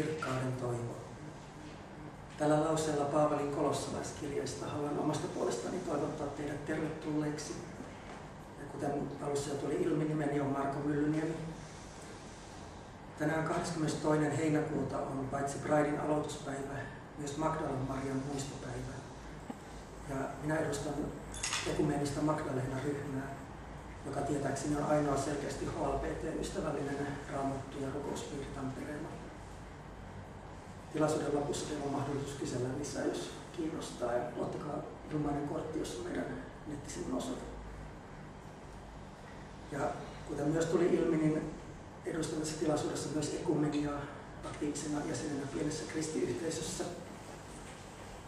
kirkkauden toivo. Tällä lauseella Paavalin kolossalaiskirjeestä haluan omasta puolestani toivottaa teidät tervetulleeksi. Ja kuten alussa jo tuli ilmi, nimeni on Marko Myllyniemi. Tänään 22. heinäkuuta on paitsi Pridein aloituspäivä, myös Magdalan Marian muistopäivä. Ja minä edustan ekumeenista Magdalena-ryhmää, joka tietääkseni on ainoa selkeästi HLPT-ystävällinen raamattu- ja rukouspiiri Tampereella. Tilaisuuden lopussa teillä on mahdollisuus kysellä lisää, jos kiinnostaa, ja ottakaa ilmainen kortti, jos on meidän nettisivun osoite. Ja kuten myös tuli ilmi, niin edustan tässä tilaisuudessa myös ekumeniaa aktiivisena jäsenenä pienessä kristiyhteisössä,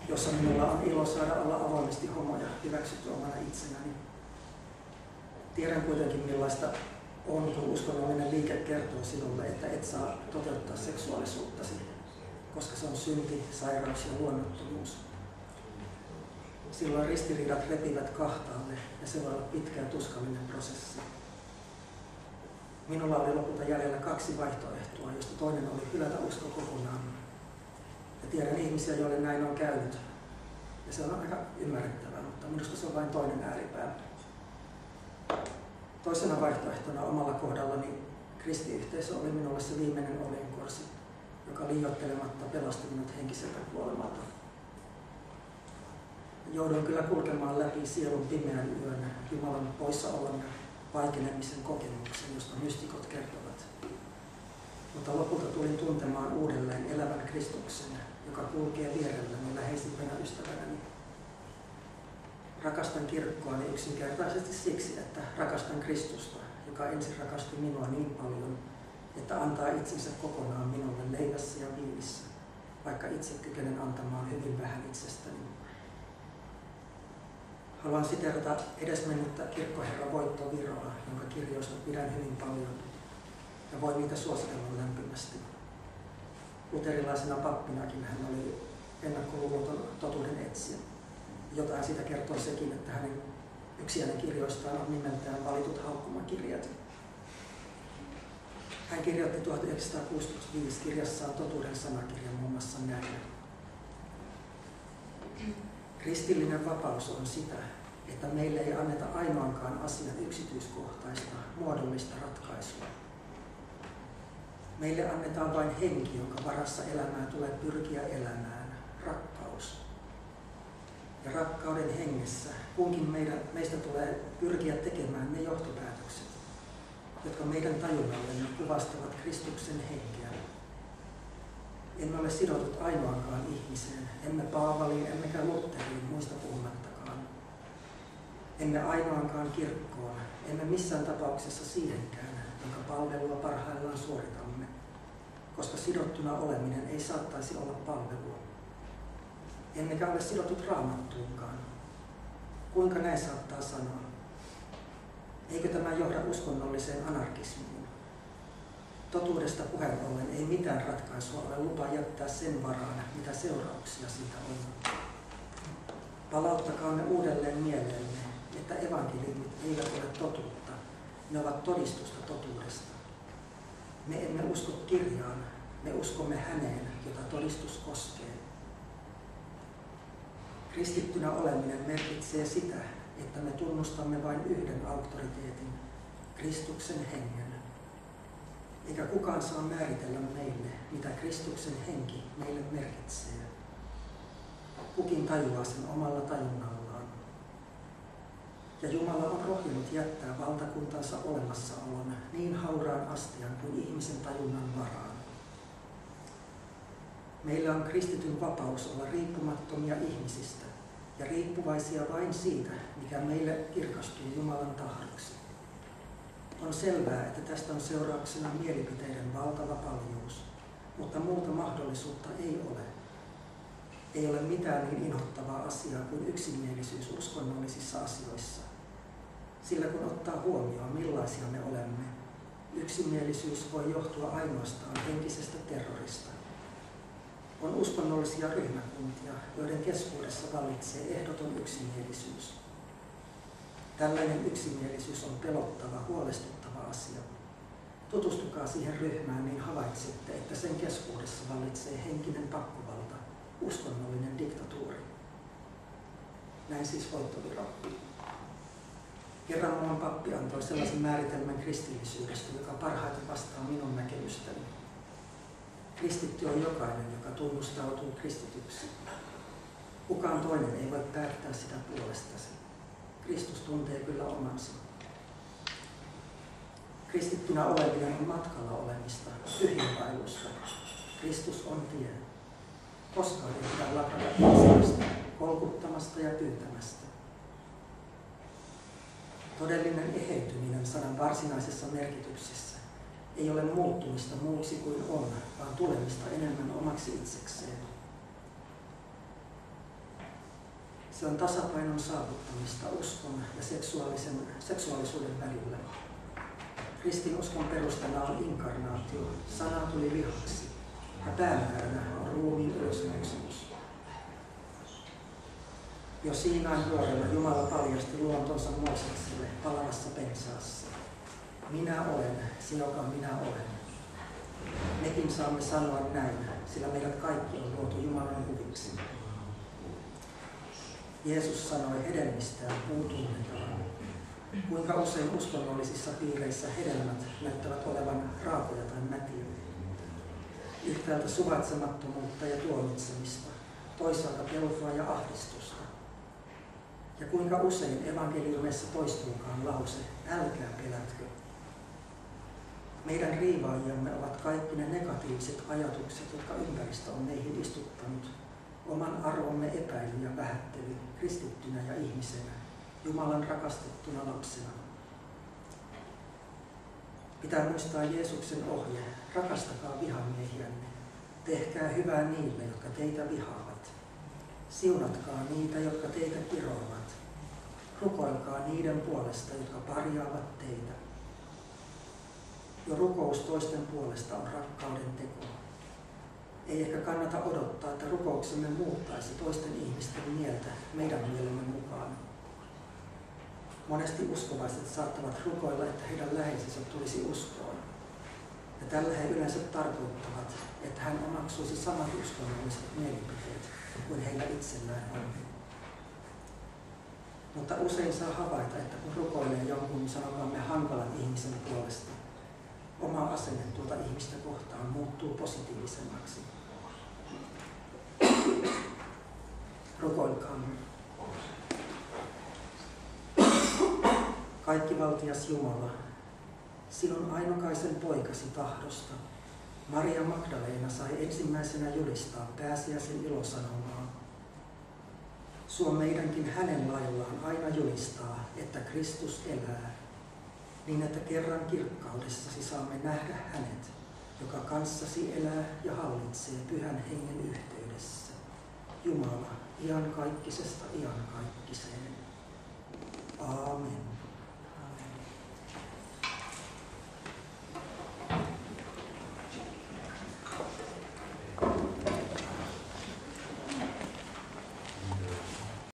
jossa minulla on ilo saada olla avoimesti homo ja hyväksytty omana itsenäni. Tiedän kuitenkin, millaista on, kun uskonnollinen liike kertoo sinulle, että et saa toteuttaa seksuaalisuuttasi, koska se on synti, sairaus ja luonnottomuus. Silloin ristiriidat repivät kahtaalle ja se voi olla pitkä ja tuskallinen prosessi. Minulla oli lopulta jäljellä 2 vaihtoehtoa, joista toinen oli hylätä usko kokonaan. Ja tiedän ihmisiä, joille näin on käynyt. Ja se on aika ymmärrettävää, mutta minusta se on vain toinen ääripää. Toisena vaihtoehtona omalla kohdallani kristiyhteisö oli minulle se viimeinen oljenkorsi, joka liioittelematta pelasti minut henkiseltä kuolemalta. Jouduin kyllä kulkemaan läpi sielun pimeän yön, Jumalan poissaolon ja vaikenemisen kokemuksen, josta mystikot kertovat. Mutta lopulta tulin tuntemaan uudelleen elävän Kristuksen, joka kulkee vierelläni läheisimpänä ystävänäni. Rakastan kirkkoani yksinkertaisesti siksi, että rakastan Kristusta, joka ensin rakasti minua niin paljon, että antaa itsensä kokonaan minulle leivässä ja viinissä, vaikka itse kykenen antamaan hyvin vähän itsestäni. Haluan siteerata edesmennyttä kirkkoherra Voitto Viroa, jonka kirjoista pidän hyvin paljon ja voin niitä suositella lämpimästi. Luterilaisena pappinakin hän oli ennakkoluuloton totuuden etsijä. Jotain siitä kertoo sekin, että hänen yksi hänen kirjoistaan on nimeltään Valitut haukkumakirjat. Hän kirjoitti 1965 kirjassaan Totuuden sanakirjan muun muassa näin. Kristillinen vapaus on sitä, että meille ei anneta ainoankaan asian yksityiskohtaista, muodollista ratkaisua. Meille annetaan vain henki, jonka varassa elämää tulee pyrkiä elämään, rakkaus. Ja rakkauden hengessä kunkin meistä tulee pyrkiä tekemään ne johtopäätökset, jotka meidän tajunnallemme kuvastavat Kristuksen henkeä. Emme ole sidotut ainoankaan ihmiseen, emme Paavaliin, emmekä Lutteriin muista puhumattakaan. Emme ainoankaan kirkkoon, emme missään tapauksessa siihenkään, jonka palvelua parhaillaan suoritamme, koska sidottuna oleminen ei saattaisi olla palvelua. Emmekä ole sidotut Raamattuunkaan. Kuinka näin saattaa sanoa? Eikö tämä johda uskonnolliseen anarkismiin? Totuudesta puheen ollen ei mitään ratkaisua ole lupa jättää sen varaan, mitä seurauksia siitä on. Palauttakaamme uudelleen mieleemme, että evankeliumit eivät ole totuutta, ne ovat todistusta totuudesta. Me emme usko kirjaan, me uskomme häneen, jota todistus koskee. Kristittynä oleminen merkitsee sitä, että me tunnustamme vain yhden auktoriteetin, Kristuksen hengen. Eikä kukaan saa määritellä meille, mitä Kristuksen henki meille merkitsee. Kukin tajuaa sen omalla tajunnallaan. Ja Jumala on rohjennut jättää valtakuntansa olemassaolon niin hauraan astian kuin ihmisen tajunnan varaan. Meillä on kristityn vapaus olla riippumattomia ihmisistä ja riippuvaisia vain siitä, mikä meille kirkastuu Jumalan tahdoksi. On selvää, että tästä on seurauksena mielipiteiden valtava paljous, mutta muuta mahdollisuutta ei ole. Ei ole mitään niin inhottavaa asiaa kuin yksimielisyys uskonnollisissa asioissa. Sillä kun ottaa huomioon, millaisia me olemme, yksimielisyys voi johtua ainoastaan henkisestä terrorista. On uskonnollisia ryhmäkuntia, joiden keskuudessa vallitsee ehdoton yksimielisyys. Tällainen yksimielisyys on pelottava, huolestuttava asia. tutustukaa siihen ryhmään, niin havaitsette, että sen keskuudessa vallitsee henkinen pakkovalta, uskonnollinen diktatuuri. Näin siis voittoviro. Kerran muun pappi antoi sellaisen määritelmän kristillisyydestä, joka parhaiten vastaa minun näkemystäni. Kristitty on jokainen, joka tunnustautuu kristityksi. Kukaan toinen ei voi päättää sitä puolestasi. Kristus tuntee kyllä omansa. Kristittynä oleminen on matkalla olemista, tyhjinvailusta. Kristus on tie. Koskaan ei pidä lakata etsimästä, kolkuttamasta ja pyytämästä. Todellinen eheytyminen sanan varsinaisessa merkityksessä ei ole muuttumista muuksi kuin on, vaan tulemista enemmän omaksi itsekseen. Se on tasapainon saavuttamista uskon ja seksuaalisuuden välillä. Kristinuskon perustana on inkarnaatio, sana tuli lihaksi, ja päämääränä on ruumiin ylösnousemus. Jo Siinain vuorella Jumala paljasti luontonsa Moosekselle palavassa pensaassa. Minä olen se, joka minä olen. Mekin saamme sanoa näin, sillä meidät kaikki on luotu Jumalan kuviksi. Jeesus sanoi hedelmistään puu tunnetaan. Kuinka usein uskonnollisissa piireissä hedelmät näyttävät olevan raakoja tai mätiä. Yhtäältä suvaitsemattomuutta ja tuomitsemista, toisaalta pelkoa ja ahdistusta. Ja kuinka usein evankeliumissa toistuukaan lause, älkää pelätkö. Meidän riivaajiamme ovat kaikki ne negatiiviset ajatukset, jotka ympäristö on meihin istuttanut. Oman arvomme epäily ja vähättely, kristittynä ja ihmisenä, Jumalan rakastettuna lapsena. Pitää muistaa Jeesuksen ohje, rakastakaa vihamiehiänne, tehkää hyvää niille, jotka teitä vihaavat. Siunatkaa niitä, jotka teitä kiroavat. Rukoilkaa niiden puolesta, jotka parjaavat teitä. Jo rukous toisten puolesta on rakkauden teko. Ei ehkä kannata odottaa, että rukouksemme muuttaisi toisten ihmisten mieltä meidän mielemme mukaan. Monesti uskovaiset saattavat rukoilla, että heidän läheisensä tulisi uskoon. Ja tällä he yleensä tarkoittavat, että hän omaksuisi samat uskonnolliset mielipiteet kuin heillä itsellään on. Mutta usein saa havaita, että kun rukoilee jonkun sanokaamme hankalan ihmisen puolesta, oma asenne tuota ihmistä kohtaan muuttuu positiivisemmaksi. Rukoilkaamme. Kaikkivaltias Jumala, sinun ainokaisen poikasi tahdosta Maria Magdalena sai ensimmäisenä julistaa pääsiäisen ilosanomaa. Suo meidänkin hänen laillaan aina julistaa, että Kristus elää, niin että kerran kirkkaudessasi saamme nähdä hänet, joka kanssasi elää ja hallitsee Pyhän Hengen yhteydessä. Jumala, iankaikkisesta iankaikkiseen. Aamen.